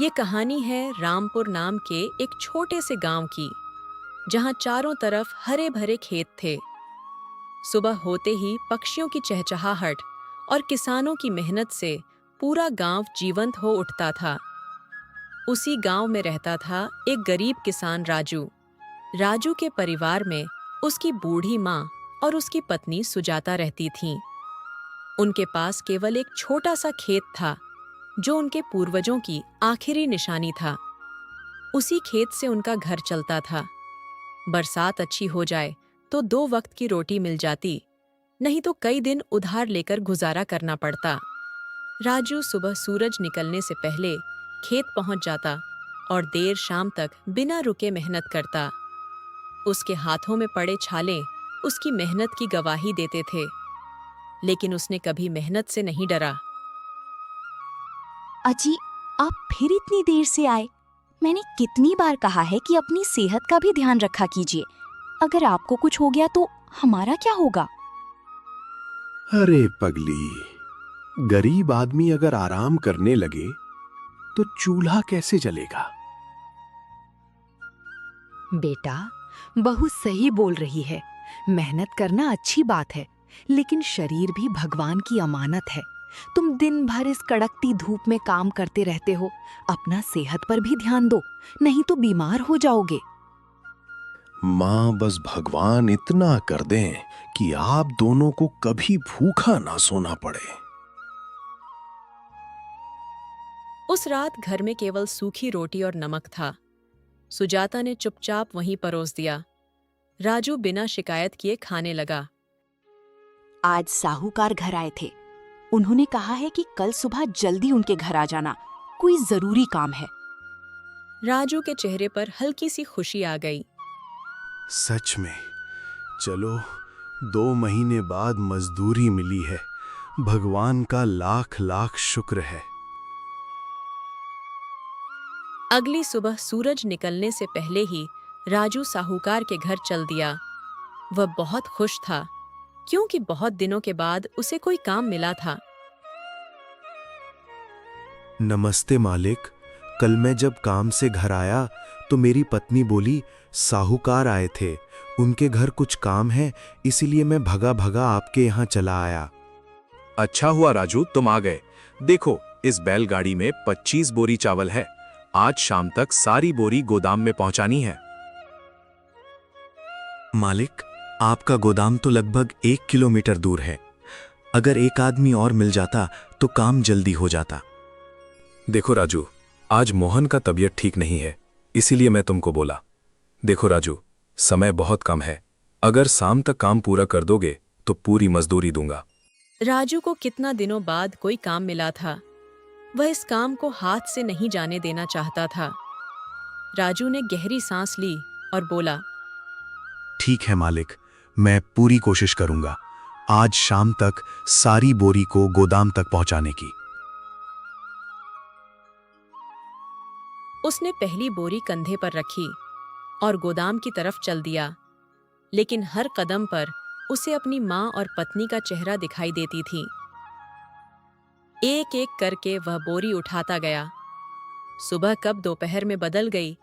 ये कहानी है रामपुर नाम के एक छोटे से गांव की, जहां चारों तरफ हरे भरे खेत थे। सुबह होते ही पक्षियों की चहचहाहट और किसानों की मेहनत से पूरा गांव जीवंत हो उठता था। उसी गांव में रहता था एक गरीब किसान राजू। राजू के परिवार में उसकी बूढ़ी माँ और उसकी पत्नी सुजाता रहती थीं। उनके पास केवल एक छोटा सा खेत था, जो उनके पूर्वजों की आखिरी निशानी था। उसी खेत से उनका घर चलता था। बरसात अच्छी हो जाए तो 2 वक्त की रोटी मिल जाती, नहीं तो कई दिन उधार लेकर गुजारा करना पड़ता। राजू सुबह सूरज निकलने से पहले खेत पहुंच जाता और देर शाम तक बिना रुके मेहनत करता। उसके हाथों में पड़े छाले उसकी मेहनत की गवाही देते थे, लेकिन उसने कभी मेहनत से नहीं डरा। अजी, आप फिर इतनी देर से आए। मैंने कितनी बार कहा है कि अपनी सेहत का भी ध्यान रखा कीजिए। अगर आपको कुछ हो गया तो हमारा क्या होगा? अरे पगली, गरीब आदमी अगर आराम करने लगे तो चूल्हा कैसे जलेगा? बेटा, बहू सही बोल रही है। मेहनत करना अच्छी बात है, लेकिन शरीर भी भगवान की अमानत है। तुम दिन भर इस कड़कती धूप में काम करते रहते हो। अपना सेहत पर भी ध्यान दो, नहीं तो बीमार हो जाओगे। माँ, बस भगवान इतना कर दें कि आप दोनों को कभी भूखा ना सोना पड़े। उस रात घर में केवल सूखी रोटी और नमक था। सुजाता ने चुपचाप वहीं परोस दिया। राजू बिना शिकायत किए खाने लगा। आज साहूकार घर आए थे। उन्होंने कहा है कि कल सुबह जल्दी उनके घर आ जाना, कोई जरूरी काम है। राजू के चेहरे पर हल्की सी खुशी आ गई। सच में? चलो, 2 महीने बाद मजदूरी मिली है। भगवान का लाख लाख शुक्र है। अगली सुबह सूरज निकलने से पहले ही राजू साहूकार के घर चल दिया। वह बहुत खुश था, क्योंकि बहुत दिनों के बाद उसे कोई काम मिला था। नमस्ते मालिक। कल मैं जब काम से घर आया तो मेरी पत्नी बोली, साहूकार आए थे, उनके घर कुछ काम है, इसीलिए मैं भगा भगा आपके यहाँ चला आया। अच्छा हुआ राजू, तुम आ गए। देखो, इस बैलगाड़ी में 25 बोरी चावल है। आज शाम तक सारी बोरी गोदाम में पहुंचानी है। मालिक, आपका गोदाम तो लगभग 1 किलोमीटर दूर है। अगर एक आदमी और मिल जाता तो काम जल्दी हो जाता। देखो राजू, आज मोहन का तबीयत ठीक नहीं है, इसीलिए मैं तुमको बोला। देखो राजू, समय बहुत कम है। अगर शाम तक काम पूरा कर दोगे तो पूरी मजदूरी दूंगा। राजू को कितना दिनों बाद कोई काम मिला था। वह इस काम को हाथ से नहीं जाने देना चाहता था। राजू ने गहरी सांस ली और बोला, ठीक है मालिक, मैं पूरी कोशिश करूंगा आज शाम तक सारी बोरी को गोदाम तक पहुंचाने की। उसने पहली बोरी कंधे पर रखी और गोदाम की तरफ चल दिया, लेकिन हर कदम पर उसे अपनी माँ और पत्नी का चेहरा दिखाई देती थी। एक एक करके वह बोरी उठाता गया। सुबह कब दोपहर में बदल गई,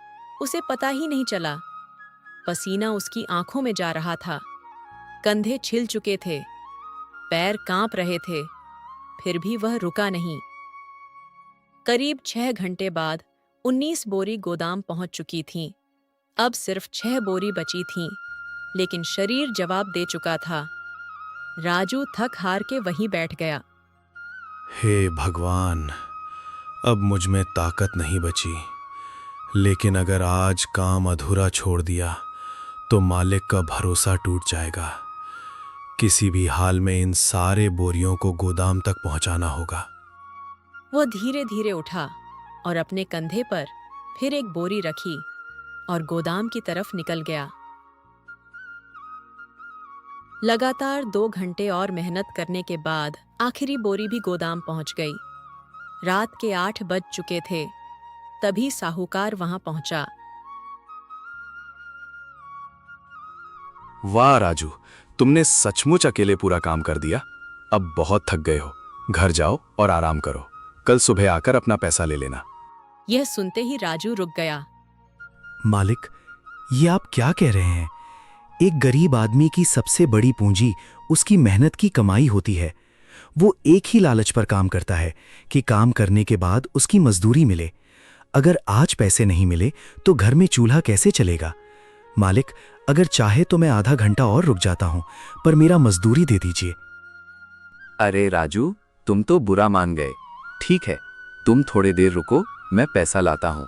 उसे पता ही नहीं चला। पसीना उसकी आंखों में जा रहा था, कंधे छिल चुके थे, पैर कांप रहे थे, फिर भी वह रुका नहीं। करीब 6 घंटे बाद 19 बोरी गोदाम पहुंच चुकी थीं। अब सिर्फ 6 बोरी बची थीं, लेकिन शरीर जवाब दे चुका था। राजू थक हार के वहीं बैठ गया। हे भगवान, अब मुझ में ताकत नहीं बची, लेकिन अगर आज काम अधूरा छोड़ दिया तो मालिक का भरोसा टूट जाएगा। किसी भी हाल में इन सारे बोरियों को गोदाम तक पहुंचाना होगा। वह धीरे धीरे उठा और अपने कंधे पर फिर एक बोरी रखी और गोदाम की तरफ निकल गया। लगातार 2 घंटे और मेहनत करने के बाद आखिरी बोरी भी गोदाम पहुंच गई। रात के 8 बज चुके थे, तभी साहूकार वहां पहुंचा। वाह राजू, तुमने सचमुच अकेले पूरा काम कर दिया। अब बहुत थक गए हो, घर जाओ और आराम करो। कल सुबह आकर अपना पैसा ले लेना। यह सुनते ही राजू रुक गया। मालिक, ये आप क्या कह रहे हैं? एक गरीब आदमी की सबसे बड़ी पूंजी उसकी मेहनत की कमाई होती है। वो एक ही लालच पर काम करता है कि काम करने के बाद उसकी मजदूरी मिले। अगर आज पैसे नहीं मिले तो घर में चूल्हा कैसे चलेगा? मालिक, अगर चाहे तो मैं आधा घंटा और रुक जाता हूं, पर मेरा मजदूरी दे दीजिए। अरे राजू, तुम तो बुरा मान गए। ठीक है, तुम थोड़ी देर रुको, मैं पैसा लाता हूँ।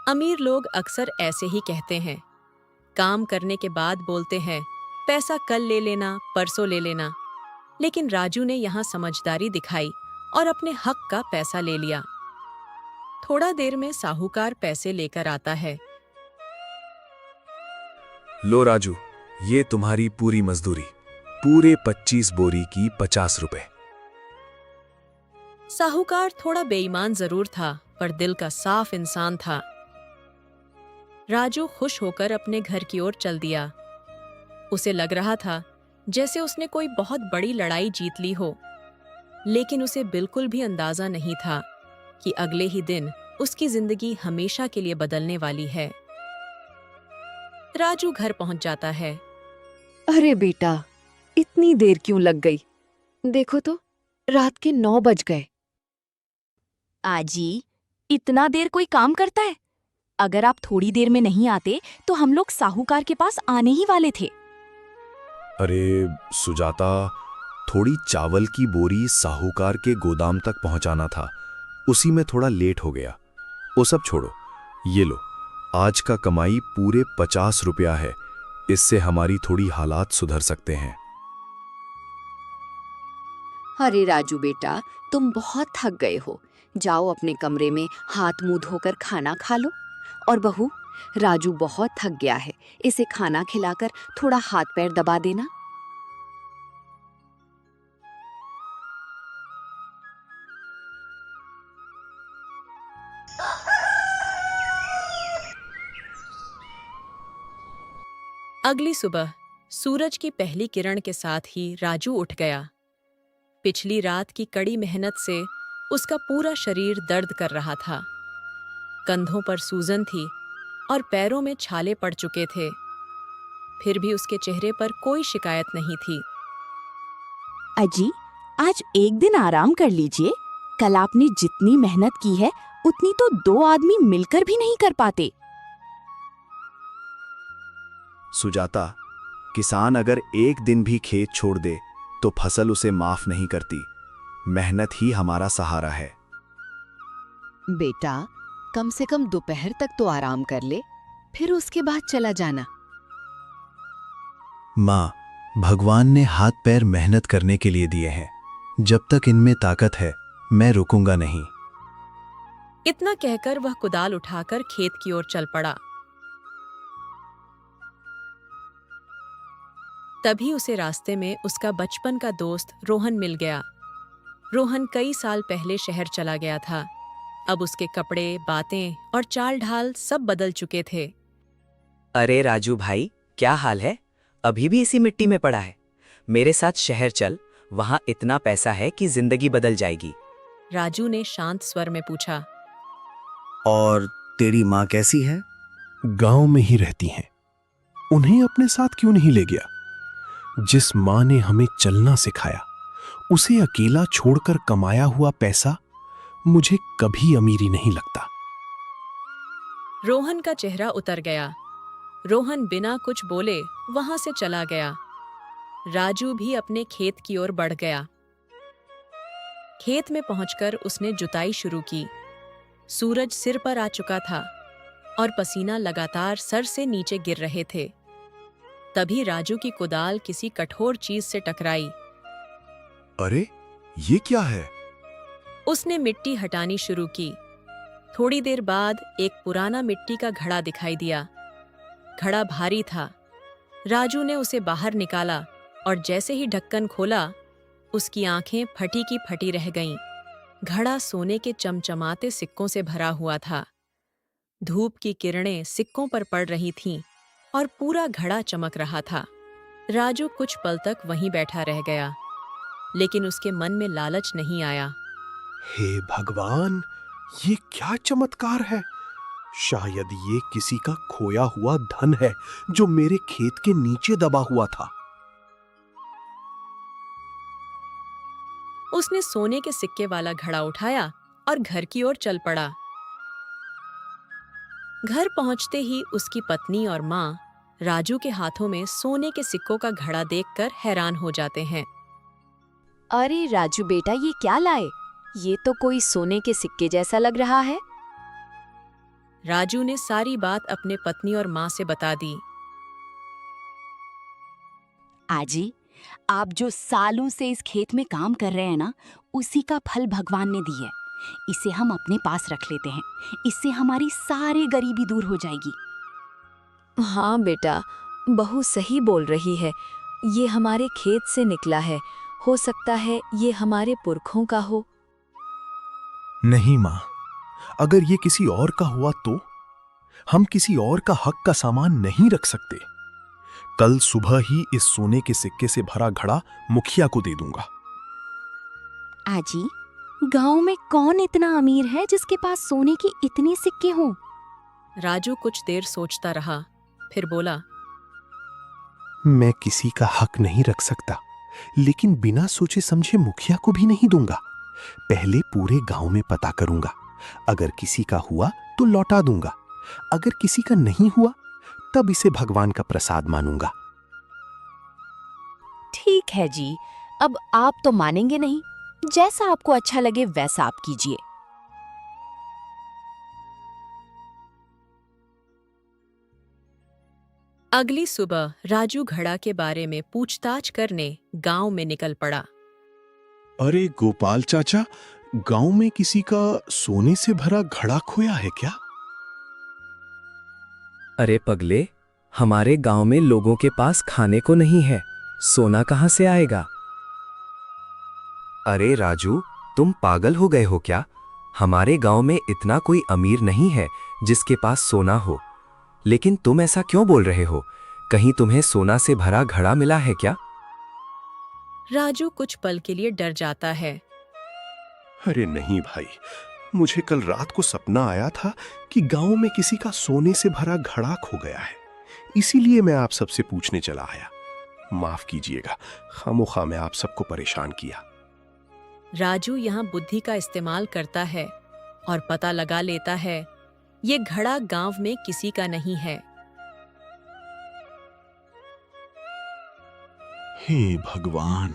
अमीर लोग अक्सर ऐसे ही कहते हैं। काम करने के बाद बोलते हैं, पैसा कल ले लेना, परसों ले लेना। लेकिन राजू ने यहाँ समझदारी दिखाई और अपने हक का पैसा ले लिया। थोड़ा देर में साहूकार पैसे लेकर आता है। लो राजू, ये तुम्हारी पूरी मजदूरी, पूरे 25 बोरी की 50 रुपए। साहूकार थोड़ा बेईमान जरूर था, पर दिल का साफ इंसान था। राजू खुश होकर अपने घर की ओर चल दिया। उसे लग रहा था जैसे उसने कोई बहुत बड़ी लड़ाई जीत ली हो, लेकिन उसे बिल्कुल भी अंदाजा नहीं था कि अगले ही दिन उसकी जिंदगी हमेशा के लिए बदलने वाली है। राजू घर पहुंच जाता है। अरे बेटा, इतनी देर क्यों लग गई? देखो तो, रात के 9 बज गए। आजी, इतना देर कोई काम करता है? अगर आप थोड़ी देर में नहीं आते तो हम लोग साहूकार के पास आने ही वाले थे। अरे सुजाता, थोड़ी चावल की बोरी साहूकार के गोदाम तक पहुंचाना था, उसी में थोड़ा लेट हो गया। वो सब छोड़ो, ये लो, आज का कमाई पूरे 50 रुपया है। इससे हमारी थोड़ी हालात सुधर सकते हैं। अरे राजू बेटा, तुम बहुत थक गए हो, जाओ अपने कमरे में हाथ मुंह धोकर खाना खा लो। और बहू, राजू बहुत थक गया है, इसे खाना खिलाकर थोड़ा हाथ पैर दबा देना। अगली सुबह सूरज की पहली किरण के साथ ही राजू उठ गया। पिछली रात की कड़ी मेहनत से उसका पूरा शरीर दर्द कर रहा था। कंधों पर सूजन थी और पैरों में छाले पड़ चुके थे। फिर भी उसके चेहरे पर कोई शिकायत नहीं थी। अजी, आज एक दिन आराम कर लीजिए। कल आपने जितनी मेहनत की है उतनी तो 2 आदमी मिलकर भी नहीं कर पाते। सुजाता, किसान अगर एक दिन भी खेत छोड़ दे तो फसल उसे माफ नहीं करती। मेहनत ही हमारा सहारा है। बेटा, कम से कम दोपहर तक तो आराम कर ले, फिर उसके बाद चला जाना। माँ, भगवान ने हाथ पैर मेहनत करने के लिए दिए हैं। जब तक इनमें ताकत है, मैं रुकूंगा नहीं। इतना कहकर वह कुदाल उठाकर खेत की ओर चल पड़ा। तभी उसे रास्ते में उसका बचपन का दोस्त रोहन मिल गया। रोहन कई साल पहले शहर चला गया था। अब उसके कपड़े, बातें और चाल ढाल सब बदल चुके थे। अरे राजू भाई, क्या हाल है? अभी भी इसी मिट्टी में पड़ा है? मेरे साथ शहर चल, वहां इतना पैसा है कि जिंदगी बदल जाएगी। राजू ने शांत स्वर में पूछा। और तेरी माँ कैसी है? गांव में ही रहती हैं। उन्हें अपने साथ क्यों नहीं ले गया? जिस मां ने हमें चलना सिखाया, उसे अकेला छोड़कर कमाया हुआ पैसा मुझे कभी अमीरी नहीं लगता। रोहन का चेहरा उतर गया। रोहन बिना कुछ बोले वहां से चला गया। राजू भी अपने खेत की ओर बढ़ गया। खेत में पहुंचकर उसने जुताई शुरू की। सूरज सिर पर आ चुका था और पसीना लगातार सर से नीचे गिर रहे थे। तभी राजू की कुदाल किसी कठोर चीज से टकराई। अरे, ये क्या है? उसने मिट्टी हटानी शुरू की। थोड़ी देर बाद एक पुराना मिट्टी का घड़ा दिखाई दिया। घड़ा भारी था। राजू ने उसे बाहर निकाला और जैसे ही ढक्कन खोला, उसकी आंखें फटी की फटी रह गईं। घड़ा सोने के चमचमाते सिक्कों से भरा हुआ था। धूप की किरणें सिक्कों पर पड़ रही थीं और पूरा घड़ा चमक रहा था। राजू कुछ पल तक वहीं बैठा रह गया, लेकिन उसके मन में लालच नहीं आया। हे भगवान, ये क्या चमत्कार है। शायद ये किसी का खोया हुआ धन है जो मेरे खेत के नीचे दबा हुआ था। उसने सोने के सिक्के वाला घड़ा उठाया और घर की ओर चल पड़ा। घर पहुंचते ही उसकी पत्नी और माँ राजू के हाथों में सोने के सिक्कों का घड़ा देखकर हैरान हो जाते हैं। अरे राजू बेटा, ये क्या लाए? ये तो कोई सोने के सिक्के जैसा लग रहा है। राजू ने सारी बात अपने पत्नी और माँ से बता दी। आजी, आप जो सालों से इस खेत में काम कर रहे हैं ना, उसी का फल भगवान ने दी है। इसे हम अपने पास रख लेते हैं। इससे हमारी सारी गरीबी दूर हो जाएगी। हाँ बेटा, बहू सही बोल रही है। ये हमारे खेत से निकला है। हो सकता है ये हमारे पुरखों का हो। नहीं माँ, अगर ये किसी और का हुआ तो हम किसी और का हक का सामान नहीं रख सकते। कल सुबह ही इस सोने के सिक्के से भरा घड़ा मुखिया को दे दूंगा। आजी, गांव में कौन इतना अमीर है जिसके पास सोने के इतने सिक्के हों? राजू कुछ देर सोचता रहा, फिर बोला, मैं किसी का हक नहीं रख सकता, लेकिन बिना सोचे समझे मुखिया को भी नहीं दूंगा। पहले पूरे गांव में पता करूंगा। अगर किसी का हुआ तो लौटा दूंगा। अगर किसी का नहीं हुआ तब इसे भगवान का प्रसाद मानूंगा। ठीक है जी, अब आप तो मानेंगे नहीं। जैसा आपको अच्छा लगे वैसा आप कीजिए। अगली सुबह राजू घड़ा के बारे में पूछताछ करने गांव में निकल पड़ा। अरे गोपाल चाचा, गांव में किसी का सोने से भरा घड़ा खोया है क्या? अरे पगले, हमारे गांव में लोगों के पास खाने को नहीं है, सोना कहां से आएगा? अरे राजू, तुम पागल हो गए हो क्या? हमारे गांव में इतना कोई अमीर नहीं है जिसके पास सोना हो। लेकिन तुम ऐसा क्यों बोल रहे हो? कहीं तुम्हें सोना से भरा घड़ा मिला है क्या? राजू कुछ पल के लिए डर जाता है। अरे नहीं भाई, मुझे कल रात को सपना आया था कि गांव में किसी का सोने से भरा घड़ा खो गया है। इसीलिए मैं आप सबसे पूछने चला आया। माफ कीजिएगा, खामोखा मैं आप सबको परेशान किया। राजू यहाँ बुद्धि का इस्तेमाल करता है और पता लगा लेता है ये घड़ा गांव में किसी का नहीं है। हे भगवान,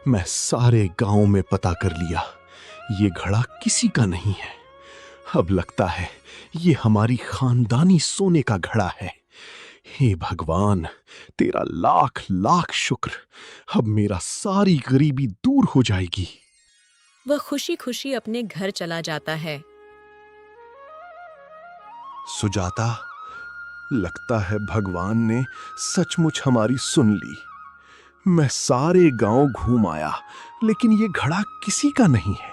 मैं सारे गांव में पता कर लिया, ये घड़ा किसी का नहीं है। अब लगता है ये हमारी खानदानी सोने का घड़ा है। हे भगवान, तेरा लाख लाख शुक्र। अब मेरा सारी गरीबी दूर हो जाएगी। वह खुशी खुशी अपने घर चला जाता है। सुजाता, लगता है भगवान ने सचमुच हमारी सुन ली। मैं सारे गांव घूम आया, लेकिन ये घड़ा किसी का नहीं है।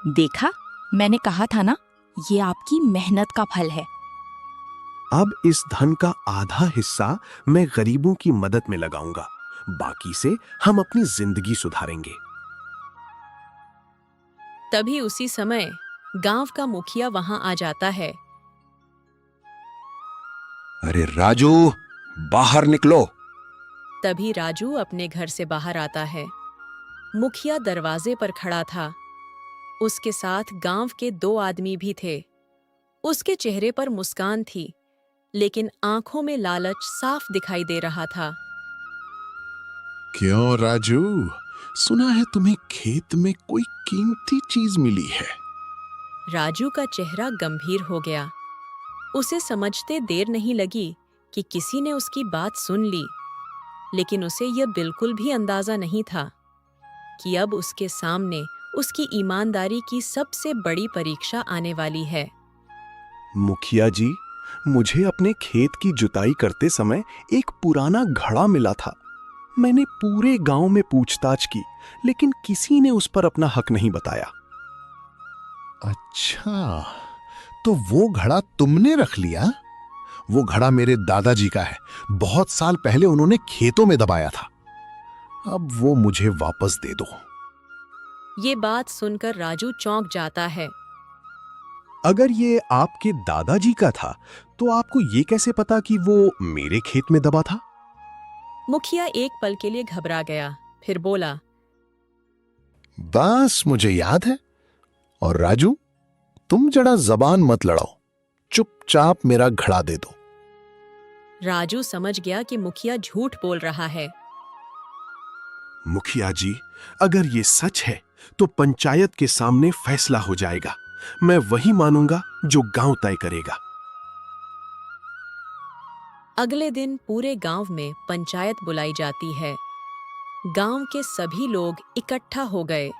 देखा, मैंने कहा था ना, ये आपकी मेहनत का फल है। अब इस धन का आधा हिस्सा मैं गरीबों की मदद में लगाऊंगा। बाकी से हम अपनी जिंदगी सुधारेंगे। तभी उसी समय गांव का मुखिया वहां आ जाता है। अरे राजू, बाहर निकलो। तभी राजू अपने घर से बाहर आता है। मुखिया दरवाजे पर खड़ा था। उसके साथ गांव के 2 आदमी भी थे। उसके चेहरे पर मुस्कान थी, लेकिन आंखों में लालच साफ दिखाई दे रहा था। क्यों राजू, सुना है तुम्हें खेत में कोई कीमती चीज मिली है? राजू का चेहरा गंभीर हो गया। उसे समझते देर नहीं लगी कि किसी ने उसकी बात सुन ली, लेकिन उसे यह बिल्कुल भी अंदाजा नहीं था कि अब उसके सामने उसकी ईमानदारी की सबसे बड़ी परीक्षा आने वाली है। मुखिया जी, मुझे अपने खेत की जुताई करते समय एक पुराना घड़ा मिला था। मैंने पूरे गांव में पूछताछ की, लेकिन किसी ने उस पर अपना हक नहीं बताया। अच्छा, तो वो घड़ा तुमने रख लिया? वो घड़ा मेरे दादाजी का है। बहुत साल पहले उन्होंने खेतों में दबाया था। अब वो मुझे वापस दे दो। ये बात सुनकर राजू चौंक जाता है। अगर ये आपके दादाजी का था तो आपको ये कैसे पता कि वो मेरे खेत में दबा था? मुखिया एक पल के लिए घबरा गया, फिर बोला, बस मुझे याद है। और राजू, तुम जरा जबान मत लड़ाओ, चुपचाप मेरा घड़ा दे दो। राजू समझ गया कि मुखिया झूठ बोल रहा है। मुखिया जी, अगर ये सच है तो पंचायत के सामने फैसला हो जाएगा। मैं वही मानूंगा जो गांव तय करेगा। अगले दिन पूरे गांव में पंचायत बुलाई जाती है। गांव के सभी लोग इकट्ठा हो गए।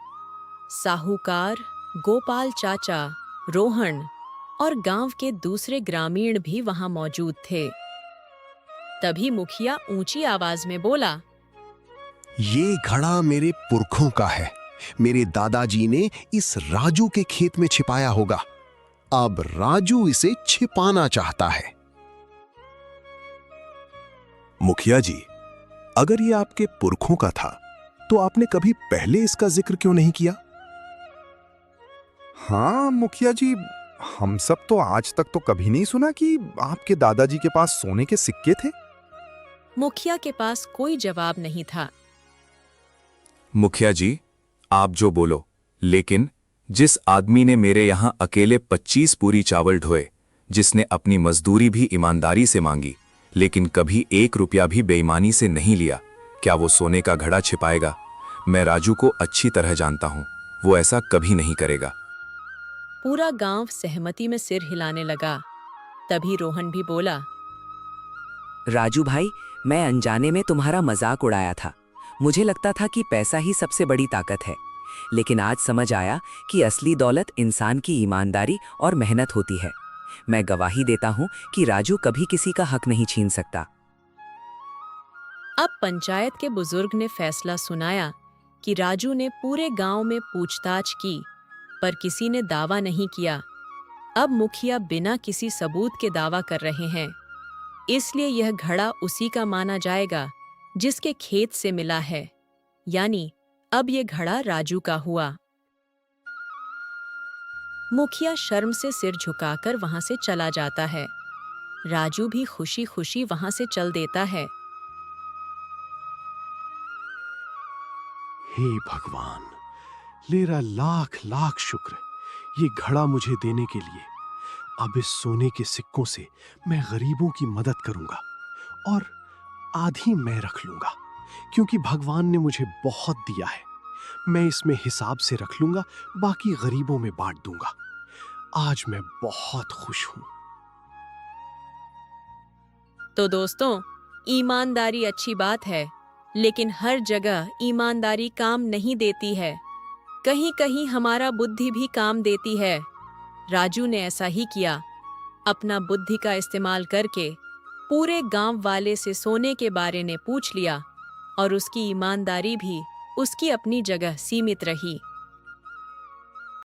साहूकार, गोपाल चाचा, रोहन और गांव के दूसरे ग्रामीण भी वहां मौजूद थे। तभी मुखिया ऊंची आवाज में बोला, ये घड़ा मेरे पुरखों का है। मेरे दादाजी ने इस राजू के खेत में छिपाया होगा। अब राजू इसे छिपाना चाहता है। मुखिया जी, अगर ये आपके पुरखों का था तो आपने कभी पहले इसका जिक्र क्यों नहीं किया? हाँ मुखिया जी, हम सब तो आज तक तो कभी नहीं सुना कि आपके दादाजी के पास सोने के सिक्के थे। मुखिया के पास कोई जवाब नहीं था। मुखिया जी, आप जो बोलो, लेकिन जिस आदमी ने मेरे यहां अकेले 25 पूरी चावल ढोए, जिसने अपनी मजदूरी भी ईमानदारी से मांगी, लेकिन कभी 1 रुपया भी बेईमानी से नहीं लिया, क्या वो सोने का घड़ा छिपाएगा? मैं राजू को अच्छी तरह जानता हूं, वो ऐसा कभी नहीं करेगा। पूरा गांव सहमति में सिर हिलाने लगा। तभी रोहन भी बोला, राजू भाई, मैं अनजाने में तुम्हारा मजाक उड़ाया था। मुझे लगता था कि पैसा ही सबसे बड़ी ताकत है, लेकिन आज समझ आया कि असली दौलत इंसान की ईमानदारी और मेहनत होती है। मैं गवाही देता हूं कि राजू कभी किसी का हक नहीं छीन सकता। अब पंचायत के बुजुर्ग ने फैसला सुनाया कि राजू ने पूरे गांव में पूछताछ की, पर किसी ने दावा नहीं किया। अब मुखिया बिना किसी सबूत के दावा कर रहे हैं, इसलिए यह घड़ा उसी का माना जाएगा जिसके खेत से मिला है, यानी अब यह घड़ा राजू का हुआ। मुखिया शर्म से सिर झुकाकर वहां से चला जाता है। राजू भी खुशी खुशी वहां से चल देता है। हे भगवान, तेरा लाख लाख शुक्र, ये घड़ा मुझे देने के लिए। अब इस सोने के सिक्कों से मैं गरीबों की मदद करूंगा और आधी मैं रख लूंगा, क्योंकि भगवान ने मुझे बहुत दिया है। मैं इसमें हिसाब से रख लूंगा, बाकी गरीबों में बांट दूंगा। आज मैं बहुत खुश हूं। तो दोस्तों, ईमानदारी अच्छी बात है, लेकिन हर जगह ईमानदारी काम नहीं देती है। कहीं कहीं हमारा बुद्धि भी काम देती है। राजू ने ऐसा ही किया। अपना बुद्धि का इस्तेमाल करके पूरे गांव वाले से सोने के बारे में पूछ लिया और उसकी ईमानदारी भी उसकी अपनी जगह सीमित रही।